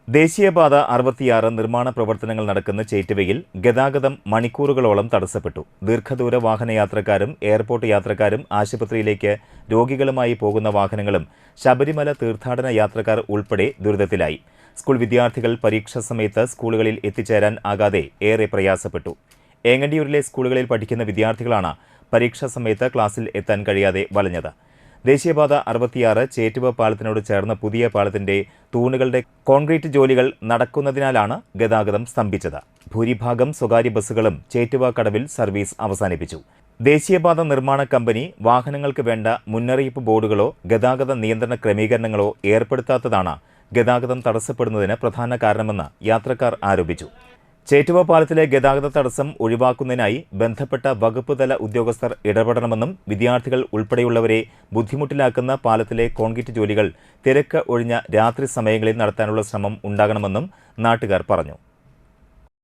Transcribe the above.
ദേശീയപാത 66 നിർമ്മാണ പ്രവർത്തനങ്ങൾ നടക്കുന്ന ചേറ്റുവയിൽ ഗതാഗതം മണിക്കൂറുകളോളം തടസ്സപ്പെട്ടു. ദീർഘദൂര വാഹനയാത്രക്കാരും എയർപോർട്ട് യാത്രക്കാരും ആശുപത്രിയിലേക്ക് രോഗികളുമായി പോകുന്ന വാഹനങ്ങളും ശബരിമല തീർത്ഥാടന യാത്രക്കാർ ഉൾപ്പെടെ ദുരിതത്തിലായി. സ്കൂൾ വിദ്യാർത്ഥികൾ പരീക്ഷാ സമയത്ത് സ്കൂളുകളിൽ എത്തിച്ചേരാൻ ആകാതെ ഏറെ പ്രയാസപ്പെട്ടു. ഏങ്ങണ്ടിയൂരിലെ സ്കൂളുകളിൽ പഠിക്കുന്ന വിദ്യാർത്ഥികളാണ് പരീക്ഷാ സമയത്ത് ക്ലാസ്സിൽ എത്താൻ കഴിയാതെ വലഞ്ഞത്. ദേശീയപാത 66 ചേറ്റുവ പാലത്തിനോട് ചേർന്ന പുതിയ പാലത്തിന്റെ തൂണുകളുടെ കോൺക്രീറ്റ് ജോലികൾ നടക്കുന്നതിനാലാണ് ഗതാഗതം സ്തംഭിച്ചത്. ഭൂരിഭാഗം സ്വകാര്യ ബസ്സുകളും ചേറ്റുവ കടവിൽ സർവീസ് അവസാനിപ്പിച്ചു. ദേശീയപാത നിർമ്മാണ കമ്പനി വാഹനങ്ങൾക്ക് വേണ്ട മുന്നറിയിപ്പ് ബോർഡുകളോ ഗതാഗത നിയന്ത്രണ ക്രമീകരണങ്ങളോ ഏർപ്പെടുത്താത്തതാണ് ഗതാഗതം തടസ്സപ്പെടുന്നതിന് പ്രധാന കാരണമെന്ന് യാത്രക്കാർ ആരോപിച്ചു. ചേറ്റുവ പാലത്തിലെ ഗതാഗത തടസ്സം ഒഴിവാക്കുന്നതിനായി ബന്ധപ്പെട്ട വകുപ്പ് തല ഉദ്യോഗസ്ഥർ ഇടപെടണമെന്നും വിദ്യാർത്ഥികൾ ഉൾപ്പെടെയുള്ളവരെ ബുദ്ധിമുട്ടിലാക്കുന്ന പാലത്തിലെ കോൺക്രീറ്റ് ജോലികൾ തിരക്ക് ഒഴിഞ്ഞ രാത്രി സമയങ്ങളിൽ നടത്താനുള്ള ശ്രമം ഉണ്ടാകണമെന്നും നാട്ടുകാർ പറഞ്ഞു.